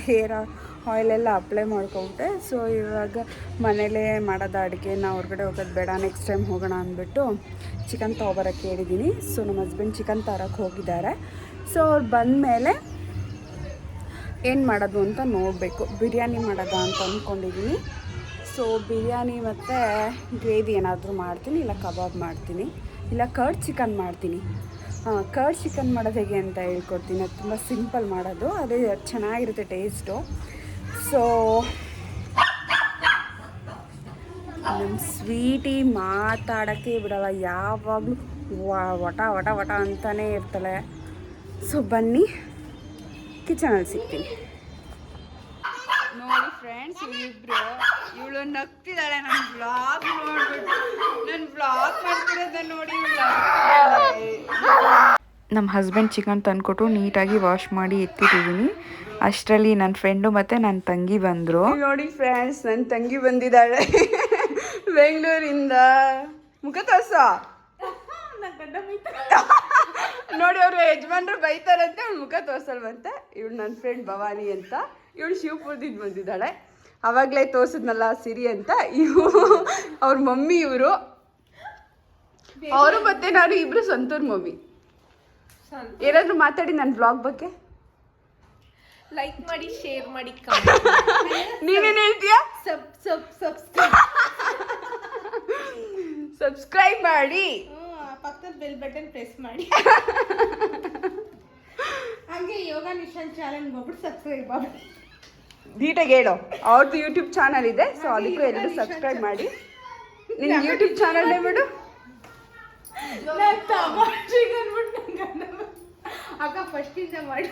ಹೇರ್ ಆಯಿಲೆಲ್ಲ ಅಪ್ಲೈ ಮಾಡ್ಕೊಂಬಿಟ್ಟೆ. ಸೊ ಇವಾಗ ಮನೇಲೇ ಮಾಡೋದು ಅಡುಗೆ, ನಾವು ಹೊರಗಡೆ ಹೋಗೋದು ಬೇಡ, ನೆಕ್ಸ್ಟ್ ಟೈಮ್ ಹೋಗೋಣ ಅಂದ್ಬಿಟ್ಟು ಚಿಕನ್ ತೊಗೊಬರೋಕ್ಕೆ ಹೇಳಿದ್ದೀನಿ. ಸೊ ನಮ್ಮ ಹಸ್ಬೆಂಡ್ ಚಿಕನ್ ತರೋಕ್ಕೆ ಹೋಗಿದ್ದಾರೆ. ಸೊ ಅವ್ರು ಬಂದಮೇಲೆ ಏನು ಮಾಡೋದು ಅಂತ ನೋಡಬೇಕು. ಬಿರಿಯಾನಿ ಮಾಡೋದಾ ಅಂತ ಅಂದ್ಕೊಂಡಿದ್ದೀನಿ. ಸೊ ಬಿರಿಯಾನಿ ಮತ್ತು ಗ್ರೇವಿ ಏನಾದರೂ ಮಾಡ್ತೀನಿ, ಇಲ್ಲ ಕಬಾಬ್ ಮಾಡ್ತೀನಿ, ಇಲ್ಲ ಕರ್ಡ್ ಚಿಕನ್ ಮಾಡ್ತೀನಿ. ಕರ್ಡ್ ಚಿಕನ್ ಮಾಡೋದು ಹೇಗೆ ಅಂತ ಹೇಳ್ಕೊಡ್ತೀನಿ. ಅದು ತುಂಬ ಸಿಂಪಲ್ ಮಾಡೋದು, ಅದೇ ಚೆನ್ನಾಗಿರುತ್ತೆ ಟೇಸ್ಟು. ಸೊ ನಮ್ಮ ಸ್ವೀಟಿ ಮಾತಾಡೋಕ್ಕೆ ಬಿಡಲ್ಲ, ಯಾವಾಗಲೂ ವಟ ವಟ ವಟ ಅಂತಲೇ ಇರ್ತಾಳೆ. ಸೊ ಬನ್ನಿ ಕಿಚನಲ್ಲಿ ಸಿಗ್ತೀನಿ. ನೋಡಿ ಫ್ರೆಂಡ್ಸ್, ಇವಳು ನಗ್ತಿದ್ದಾಳೆ. ನನ್ನ ವ್ಲಾಗ್ ನೋಡ್ಬಿಟ್ಟು, ನನ್ನ ವ್ಲಾಗ್ ಮಾಡ್ತಿರೋದನ್ನ ನೋಡಿ. ನಮ್ಮ ಹಸ್ಬೆಂಡ್ ಚಿಕನ್ ತಂದ್ಕೊಟ್ಟು ನೀಟಾಗಿ ವಾಶ್ ಮಾಡಿ ಎತ್ತಿಟ್ಟಿದ್ದೀನಿ. ಅಷ್ಟರಲ್ಲಿ ನನ್ನ ಫ್ರೆಂಡು ಮತ್ತು ನನ್ನ ತಂಗಿ ಬಂದರು. ನೋಡಿ ಫ್ರೆಂಡ್ಸ್, ನನ್ನ ತಂಗಿ ಬಂದಿದ್ದಾಳೆ ಬೆಂಗಳೂರಿಂದ. ಮುಖ ತೋರ್ಸ ನೋಡಿ, ಅವರು ಯಜಮಾನ್ರು ಬೈತಾರಂತೆ, ಅವ್ಳು ಮುಖ ತೋರ್ಸಲ್ವಂತೆ. ಇವಳು ನನ್ನ ಫ್ರೆಂಡ್ ಭವಾನಿ ಅಂತ. ಇವಳು ಶಿವಪುರದಿಂದ ಬಂದಿದ್ದಾಳೆ. ಆವಾಗಲೇ ತೋರಿಸಿದ್ನಲ್ಲ ಸಿರಿ ಅಂತ. ಅವ್ರ ಮಮ್ಮಿ ಇವರು. ಅವರು ಮತ್ತೆ ನಾನು ಇಬ್ರು ಸ್ವಂತೂರ್ ಮಮ್ಮಿ. ಏನಾದರೂ ಮಾತಾಡಿ ನನ್ನ ವ್ಲಾಗ್ ಬಗ್ಗೆ. ಲೈಕ್ ಮಾಡಿ, ಶೇರ್ ಮಾಡಿ, ನೀವೇನು ಹೇಳ್ತೀಯಾ? ಸಬ್ಸ್ಕ್ರೈಬ್ ಮಾಡಿ, ಪಕ್ಕದ ಬೆಲ್ ಬಟನ್ ಪ್ರೆಸ್ ಮಾಡಿ. ಹಂಗೆ ಯೋಗ ನಿಶಾನ್ ಚಾನಲ್ ಹೋಗ್ಬಿಟ್ಟು ಸಬ್ಸ್ಕ್ರೈಬ್ ಮಾಡಿ. ನೀಟಾಗಿ ಹೇಳು. ಅವ್ರದ್ದು ಯೂಟ್ಯೂಬ್ ಚಾನಲ್ ಇದೆ, ಸೊ ಅದಕ್ಕೂ ಎಲ್ಲರೂ ಸಬ್ಸ್ಕ್ರೈಬ್ ಮಾಡಿ. ನಿನ್ನ ಯೂಟ್ಯೂಬ್ ಚಾನಲ್ ಬಿಡು. ಅಕ್ಕ ಫಸ್ಟಿಂದ ಮಾಡಿ.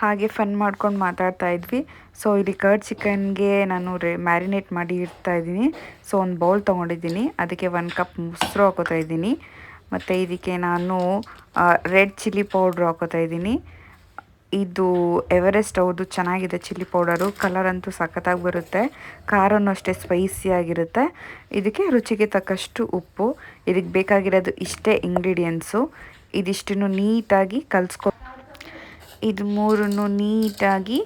ಹಾಗೆ ಫನ್ ಮಾಡ್ಕೊಂಡು ಮಾತಾಡ್ತಾ ಇದ್ವಿ. ಸೊ ಇಲ್ಲಿ ಕರ್ಡ್ ಚಿಕನ್ಗೆ ನಾನು ಮ್ಯಾರಿನೇಟ್ ಮಾಡಿ ಇಡ್ತಾ ಇದ್ದೀನಿ. ಸೊ ಒಂದು ಬೌಲ್ ತೊಗೊಂಡಿದ್ದೀನಿ, ಅದಕ್ಕೆ 1 cup ಮೊಸರು ಹಾಕೋತಾ ಇದ್ದೀನಿ. ಮತ್ತು ಇದಕ್ಕೆ ನಾನು ರೆಡ್ ಚಿಲ್ಲಿ ಪೌಡ್ರ್ ಹಾಕೋತಾ ಇದ್ದೀನಿ. ಇದು ಎವರೆಸ್ಟ್ ಅವ್ರದ್ದು ಚೆನ್ನಾಗಿದೆ ಚಿಲ್ಲಿ ಪೌಡರು. ಕಲರ್ ಅಂತೂ ಸಖತ್ತಾಗಿ ಬರುತ್ತೆ. ಖಾರನೂ ಅಷ್ಟೇ ಸ್ಪೈಸಿಯಾಗಿರುತ್ತೆ. ಇದಕ್ಕೆ ರುಚಿಗೆ ತಕ್ಕಷ್ಟು ಉಪ್ಪು. ಇದಕ್ಕೆ ಬೇಕಾಗಿರೋದು ಇಷ್ಟೇ ಇಂಗ್ರೀಡಿಯೆಂಟ್ಸು. ಇದಿಷ್ಟನ್ನು ನೀಟಾಗಿ ಇದು ಮೂರನ್ನು ನೀಟಾಗಿ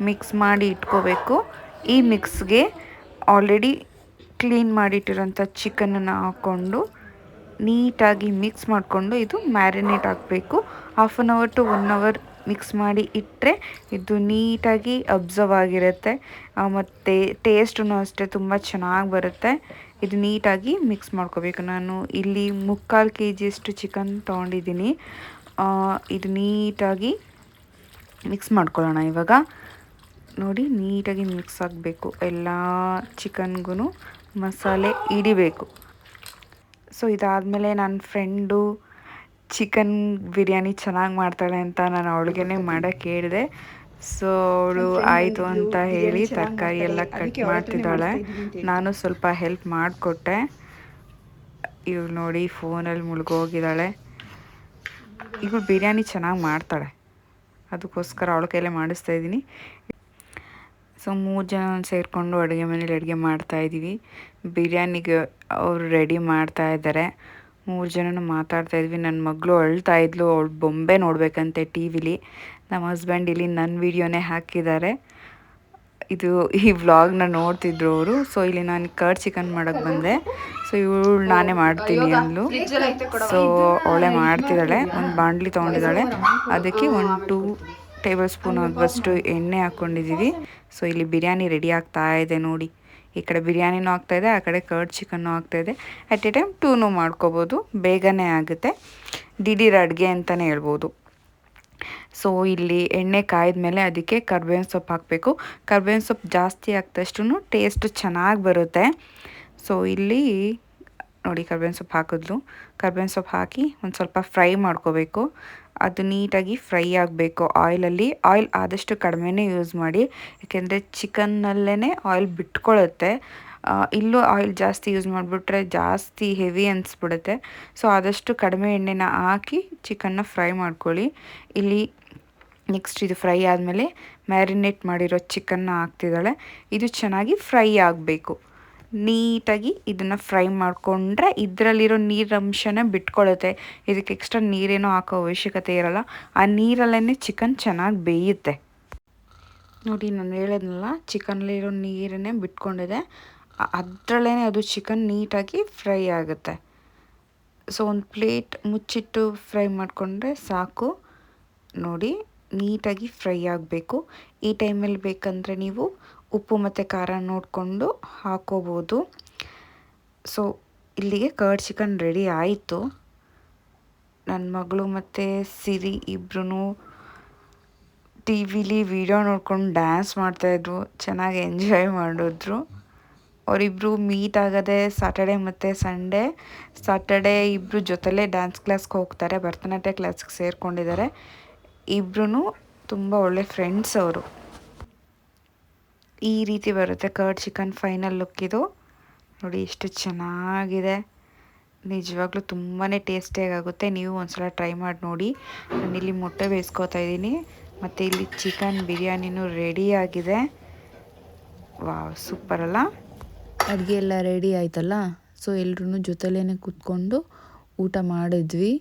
ಮಿಕ್ಸ್ ಮಾಡಿ ಇಟ್ಕೋಬೇಕು. ಈ ಮಿಕ್ಸ್ಗೆ ಆಲ್ರೆಡಿ ಕ್ಲೀನ್ ಮಾಡಿಟ್ಟಿರೋಂಥ ಚಿಕನನ್ನು ಹಾಕ್ಕೊಂಡು ನೀಟಾಗಿ ಮಿಕ್ಸ್ ಮಾಡಿಕೊಂಡು ಇದು ಮ್ಯಾರಿನೇಟ್ ಆಗಬೇಕು. 1/2 hour to 1 hour ಮಿಕ್ಸ್ ಮಾಡಿ ಇಟ್ಟರೆ ಇದು ನೀಟಾಗಿ ಅಬ್ಸರ್ವ್ ಆಗಿರುತ್ತೆ. ಮತ್ತು ಟೇಸ್ಟೂ ಅಷ್ಟೇ ತುಂಬ ಚೆನ್ನಾಗಿ ಬರುತ್ತೆ. ಇದು ನೀಟಾಗಿ ಮಿಕ್ಸ್ ಮಾಡ್ಕೋಬೇಕು. ನಾನು ಇಲ್ಲಿ 3/4 kg ಚಿಕನ್ ತೊಗೊಂಡಿದ್ದೀನಿ. ಇದು ನೀಟಾಗಿ ಮಿಕ್ಸ್ ಮಾಡ್ಕೊಳ್ಳೋಣ. ಇವಾಗ ನೋಡಿ, ನೀಟಾಗಿ ಮಿಕ್ಸ್ ಆಗಬೇಕು. ಎಲ್ಲ ಚಿಕನ್ಗೂ ಮಸಾಲೆ ಹಿಡಿಬೇಕು. ಸೊ ಇದಾದಮೇಲೆ ನನ್ನ ಫ್ರೆಂಡು ಚಿಕನ್ ಬಿರಿಯಾನಿ ಚೆನ್ನಾಗಿ ಮಾಡ್ತಾಳೆ ಅಂತ ನಾನು ಅವಳಿಗೆ ಮಾಡೋಕ್ಕೆ ಹೇಳಿದೆ. ಸೊ ಅವಳು ಆಯಿತು ಅಂತ ಹೇಳಿ ತರಕಾರಿ ಎಲ್ಲ ಕಟ್ ಮಾಡ್ತಿದ್ದಾಳೆ. ನಾನು ಸ್ವಲ್ಪ ಹೆಲ್ಪ್ ಮಾಡಿಕೊಟ್ಟೆ. ಇವಳು ನೋಡಿ ಫೋನಲ್ಲಿ ಮುಳುಗೋಗಿದ್ದಾಳೆ. ಇವಳು ಬಿರಿಯಾನಿ ಚೆನ್ನಾಗಿ ಮಾಡ್ತಾಳೆ, ಅದಕ್ಕೋಸ್ಕರ ಅವಳ ಕೈಲೇ ಮಾಡಿಸ್ತಾ ಇದ್ದೀನಿ. ಸೊ 3 ಜನ ಸೇರಿಕೊಂಡು ಅಡುಗೆ ಮನೇಲಿ ಅಡುಗೆ ಮಾಡ್ತಾಯಿದ್ದೀವಿ. ಬಿರಿಯಾನಿಗೆ ಅವರು ರೆಡಿ ಮಾಡ್ತಾ ಇದ್ದಾರೆ. 3 ಜನನು ಮಾತಾಡ್ತಾಯಿದ್ವಿ. ನನ್ನ ಮಗಳು ಅಳ್ತಾ ಇದ್ಲು, ಅವಳು ಬೊಂಬೆ ನೋಡಬೇಕಂತೆ ಟಿ ವಿಲಿ. ನಮ್ಮ ಹಸ್ಬೆಂಡ್ ಇಲ್ಲಿ ನನ್ನ ವಿಡಿಯೋನೇ ಹಾಕಿದ್ದಾರೆ. ಇದು ಈ ವ್ಲಾಗ್ನ ನೋಡ್ತಿದ್ರು ಅವರು. ಸೊ ಇಲ್ಲಿ ನಾನು ಕರ್ಡ್ ಚಿಕನ್ ಮಾಡೋಕ್ಕೆ ಬಂದೆ. ಸೊ ಇವಳು ನಾನೇ ಮಾಡ್ತೀನಿ ಅಂದ್ಲು. ಸೊ ಅವಳೇ ಮಾಡ್ತಿದ್ದಾಳೆ. ಒಂದು ಬಾಣಲಿ ತೊಗೊಂಡಿದ್ದಾಳೆ, ಅದಕ್ಕೆ 1-2 ಟೇಬಲ್ ಸ್ಪೂನ್ ಆಗುವಷ್ಟು ಎಣ್ಣೆ ಹಾಕ್ಕೊಂಡಿದ್ದೀವಿ. ಸೊ ಇಲ್ಲಿ ಬಿರಿಯಾನಿ ರೆಡಿ ಆಗ್ತಾ ಇದೆ ನೋಡಿ. ಈ ಕಡೆ ಬಿರಿಯಾನಿನೂ ಆಗ್ತಾಯಿದೆ, ಆ ಕಡೆ ಕರ್ಡ್ ಚಿಕನ್ನು ಆಗ್ತಾಯಿದೆ. ಅಟ್ ಎ ಟೈಮ್ 2 ಮಾಡ್ಕೋಬೋದು, ಬೇಗನೆ ಆಗುತ್ತೆ. ದಿಢೀರ್ ಅಡುಗೆ ಅಂತಲೇ ಹೇಳ್ಬೋದು. ಸೊ ಇಲ್ಲಿ ಎಣ್ಣೆ ಕಾಯ್ದ ಮೇಲೆ ಅದಕ್ಕೆ ಕರ್ಬೇವಿನ ಸೊಪ್ಪು ಹಾಕಬೇಕು. ಕರ್ಬೇವಿನ ಸೊಪ್ಪು ಜಾಸ್ತಿ ಹಾಕಿದಷ್ಟು ಟೇಸ್ಟು ಚೆನ್ನಾಗಿ ಬರುತ್ತೆ. ಸೊ ಇಲ್ಲಿ ನೋಡಿ ಕರ್ಬೇವಿನ ಸೊಪ್ಪು ಹಾಕಿದ್ಲು. ಕರ್ಬೇವಿನ ಸೊಪ್ಪು ಹಾಕಿ ಒಂದು ಸ್ವಲ್ಪ ಫ್ರೈ ಮಾಡ್ಕೋಬೇಕು. ಅದು ನೀಟಾಗಿ ಫ್ರೈ ಆಗಬೇಕು ಆಯಿಲಲ್ಲಿ. ಆಯಿಲ್ ಆದಷ್ಟು ಕಡಿಮೆನೇ ಯೂಸ್ ಮಾಡಿ, ಯಾಕೆಂದರೆ ಚಿಕನ್ನಲ್ಲೇ ಆಯಿಲ್ ಬಿಟ್ಕೊಳ್ಳುತ್ತೆ. ಇಲ್ಲೂ ಆಯಿಲ್ ಜಾಸ್ತಿ ಯೂಸ್ ಮಾಡಿಬಿಟ್ರೆ ಜಾಸ್ತಿ ಹೆವಿ ಅನಿಸ್ಬಿಡುತ್ತೆ. ಸೊ ಆದಷ್ಟು ಕಡಿಮೆ ಎಣ್ಣೆನ ಹಾಕಿ ಚಿಕನ್ನ ಫ್ರೈ ಮಾಡ್ಕೊಳ್ಳಿ. ಇಲ್ಲಿ ನೆಕ್ಸ್ಟ್ ಇದು ಫ್ರೈ ಆದಮೇಲೆ ಮ್ಯಾರಿನೇಟ್ ಮಾಡಿರೋ ಚಿಕನ್ನ ಹಾಕ್ತಿದ್ದಾಳೆ. ಇದು ಚೆನ್ನಾಗಿ ಫ್ರೈ ಆಗಬೇಕು. ನೀಟಾಗಿ ಇದನ್ನು ಫ್ರೈ ಮಾಡಿಕೊಂಡ್ರೆ ಇದರಲ್ಲಿರೋ ನೀರಂಶನೇ ಬಿಟ್ಕೊಳ್ಳುತ್ತೆ. ಇದಕ್ಕೆ ಎಕ್ಸ್ಟ್ರಾ ನೀರೇನೋ ಹಾಕೋ ಅವಶ್ಯಕತೆ ಇರಲ್ಲ. ಆ ನೀರಲ್ಲೇ ಚಿಕನ್ ಚೆನ್ನಾಗಿ ಬೇಯುತ್ತೆ. ನೋಡಿ ನಾನು ಹೇಳಿದ್ನಲ್ಲ, ಚಿಕನ್ನಲ್ಲಿರೋ ನೀರನ್ನೇ ಬಿಟ್ಕೊಂಡಿದೆ, ಅದರಲ್ಲೇ ಅದು ಚಿಕನ್ ನೀಟಾಗಿ ಫ್ರೈ ಆಗುತ್ತೆ. ಸೊ ಒಂದು ಪ್ಲೇಟ್ ಮುಚ್ಚಿಟ್ಟು ಫ್ರೈ ಮಾಡಿಕೊಂಡ್ರೆ ಸಾಕು. ನೋಡಿ ನೀಟಾಗಿ ಫ್ರೈ ಆಗಬೇಕು. ಈ ಟೈಮಲ್ಲಿ ಬೇಕಂದರೆ ನೀವು ಉಪ್ಪು ಮತ್ತು ಖಾರ ನೋಡಿಕೊಂಡು ಹಾಕೋಬೋದು. ಸೊ ಇಲ್ಲಿಗೆ ಕರ್ಡ್ ಚಿಕನ್ ರೆಡಿ ಆಯಿತು. ನನ್ನ ಮಗಳು ಮತ್ತು ಸಿರಿ ಇಬ್ಬರೂ ಟಿ ವಿಲಿ ವಿಡಿಯೋ ನೋಡ್ಕೊಂಡು ಡ್ಯಾನ್ಸ್ ಮಾಡ್ತಾಯಿದ್ರು, ಚೆನ್ನಾಗಿ ಎಂಜಾಯ್ ಮಾಡಿದ್ರು. ಅವರಿಬ್ಬರು ಮೀಟ್ ಆಗೋದೇ ಸಾಟರ್ಡೆ ಮತ್ತು ಸಂಡೇ. ಸಾಟರ್ಡೆ ಇಬ್ಬರು ಜೊತೆಲೇ ಡ್ಯಾನ್ಸ್ ಕ್ಲಾಸ್ಗೆ ಹೋಗ್ತಾರೆ, ಭರತನಾಟ್ಯ ಕ್ಲಾಸ್ಗೆ ಸೇರಿಕೊಂಡಿದ್ದಾರೆ. ಇಬ್ಬರೂ ತುಂಬ ಒಳ್ಳೆ ಫ್ರೆಂಡ್ಸ್ ಅವರು. ಈ ರೀತಿ ಬರುತ್ತೆ ಕರ್ಡ್ ಚಿಕನ್ ಫೈನಲ್ ಲುಕ್ ಇದು. ನೋಡಿ ಎಷ್ಟು ಚೆನ್ನಾಗಿದೆ, ನಿಜವಾಗ್ಲೂ ತುಂಬಾ ಟೇಸ್ಟಿಯಾಗುತ್ತೆ. ನೀವು ಒಂದ್ಸಲ ಟ್ರೈ ಮಾಡಿ ನೋಡಿ. ನಾನಿಲ್ಲಿ ಮೊಟ್ಟೆ ಬೇಯಿಸ್ಕೊತಾ ಇದ್ದೀನಿ, ಮತ್ತು ಇಲ್ಲಿ ಚಿಕನ್ ಬಿರಿಯಾನಿನೂ ರೆಡಿ ಆಗಿದೆ. ವಾವ್, ಸೂಪರ್ ಅಲ್ಲ? ಅಡುಗೆ ಎಲ್ಲ ರೆಡಿ ಆಯ್ತಲ್ಲ. ಸೊ ಎಲ್ಲರೂ ಜೊತೆಲೇ ಕೂತ್ಕೊಂಡು ಊಟ ಮಾಡಿದ್ವಿ.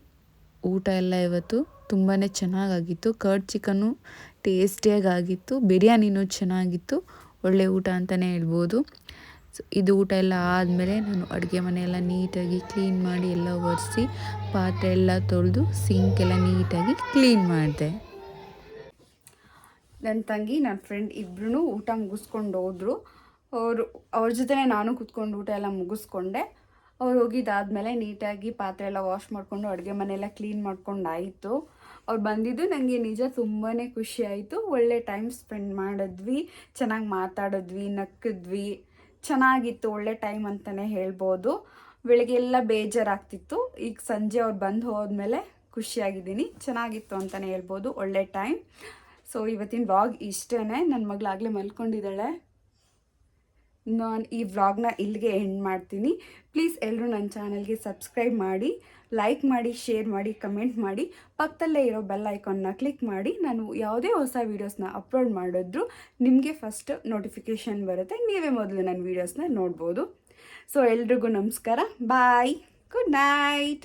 ಊಟ ಎಲ್ಲ ಇವತ್ತು ತುಂಬಾ ಚೆನ್ನಾಗಾಗಿತ್ತು. ಕರ್ಡ್ ಚಿಕನ್ನು ಟೇಸ್ಟಿಯಾಗಿತ್ತು, ಬಿರಿಯಾನಿನೂ ಚೆನ್ನಾಗಿತ್ತು. ಒಳ್ಳೆ ಊಟ ಅಂತಲೇ ಹೇಳ್ಬೋದು. ಸೊ ಇದು ಊಟ ಎಲ್ಲ ಆದಮೇಲೆ ನಾನು ಅಡುಗೆ ಮನೆಯೆಲ್ಲ ನೀಟಾಗಿ ಕ್ಲೀನ್ ಮಾಡಿ ಎಲ್ಲ ಒರೆಸಿ ಪಾತ್ರೆ ಎಲ್ಲ ತೊಳೆದು ಸಿಂಕೆಲ್ಲ ನೀಟಾಗಿ ಕ್ಲೀನ್ ಮಾಡಿದೆ. ನನ್ನ ತಂಗಿ ನನ್ನ ಫ್ರೆಂಡ್ ಇಬ್ಬರೂ ಊಟ ಮುಗಿಸ್ಕೊಂಡು ಹೋದರು. ಅವ್ರ ಜೊತೆನೇ ನಾನು ಕೂತ್ಕೊಂಡು ಊಟ ಎಲ್ಲ ಮುಗಿಸ್ಕೊಂಡೆ. ಅವ್ರು ಹೋಗಿದ್ದಾದಮೇಲೆ ನೀಟಾಗಿ ಪಾತ್ರೆ ಎಲ್ಲ ವಾಶ್ ಮಾಡಿಕೊಂಡು ಅಡುಗೆ ಮನೆಯೆಲ್ಲ ಕ್ಲೀನ್ ಮಾಡ್ಕೊಂಡು ಆಯಿತು. ಅವ್ರು ಬಂದಿದ್ದು ನನಗೆ ನಿಜ ತುಂಬಾ ಖುಷಿ ಆಯಿತು. ಒಳ್ಳೆ ಟೈಮ್ ಸ್ಪೆಂಡ್ ಮಾಡಿದ್ವಿ, ಚೆನ್ನಾಗಿ ಮಾತಾಡಿದ್ವಿ, ನಕ್ಕಿದ್ವಿ, ಚೆನ್ನಾಗಿತ್ತು. ಒಳ್ಳೆ ಟೈಮ್ ಅಂತಲೇ ಹೇಳ್ಬೋದು. ಬೆಳಗ್ಗೆ ಎಲ್ಲ ಬೇಜಾರಾಗ್ತಿತ್ತು, ಈಗ ಸಂಜೆ ಅವ್ರು ಬಂದು ಹೋದ್ಮೇಲೆ ಖುಷಿಯಾಗಿದ್ದೀನಿ. ಚೆನ್ನಾಗಿತ್ತು ಅಂತಲೇ ಹೇಳ್ಬೋದು, ಒಳ್ಳೆ ಟೈಮ್. ಸೊ ಇವತ್ತಿನ ವ್ಲಾಗ್ ಇಷ್ಟೇ. ನನ್ನ ಮಗಳಾಗಲೇ ಮಲ್ಕೊಂಡಿದ್ದಾಳೆ. ನಾನು ಈ ವ್ಲಾಗ್ನ ಇಲ್ಲಿಗೆ ಎಂಡ್ ಮಾಡ್ತೀನಿ. ಪ್ಲೀಸ್ ಎಲ್ಲರೂ ನನ್ನ ಚಾನಲ್ಗೆ ಸಬ್ಸ್ಕ್ರೈಬ್ ಮಾಡಿ, ಲೈಕ್ ಮಾಡಿ, ಶೇರ್ ಮಾಡಿ, ಕಮೆಂಟ್ ಮಾಡಿ. ಪಕ್ಕದಲ್ಲೇ ಇರೋ ಬೆಲ್ ಐಕಾನ್ನ ಕ್ಲಿಕ್ ಮಾಡಿ. ನಾನು ಯಾವುದೇ ಹೊಸ ವೀಡಿಯೋಸ್ನ ಅಪ್ಲೋಡ್ ಮಾಡಿದ್ರು ನಿಮಗೆ ಫಸ್ಟ್ ನೋಟಿಫಿಕೇಷನ್ ಬರುತ್ತೆ, ನೀವೇ ಮೊದಲು ನನ್ನ ವೀಡಿಯೋಸ್ನ ನೋಡ್ಬೋದು. ಸೊ ಎಲ್ರಿಗೂ ನಮಸ್ಕಾರ, ಬಾಯ್, ಗುಡ್ ನೈಟ್.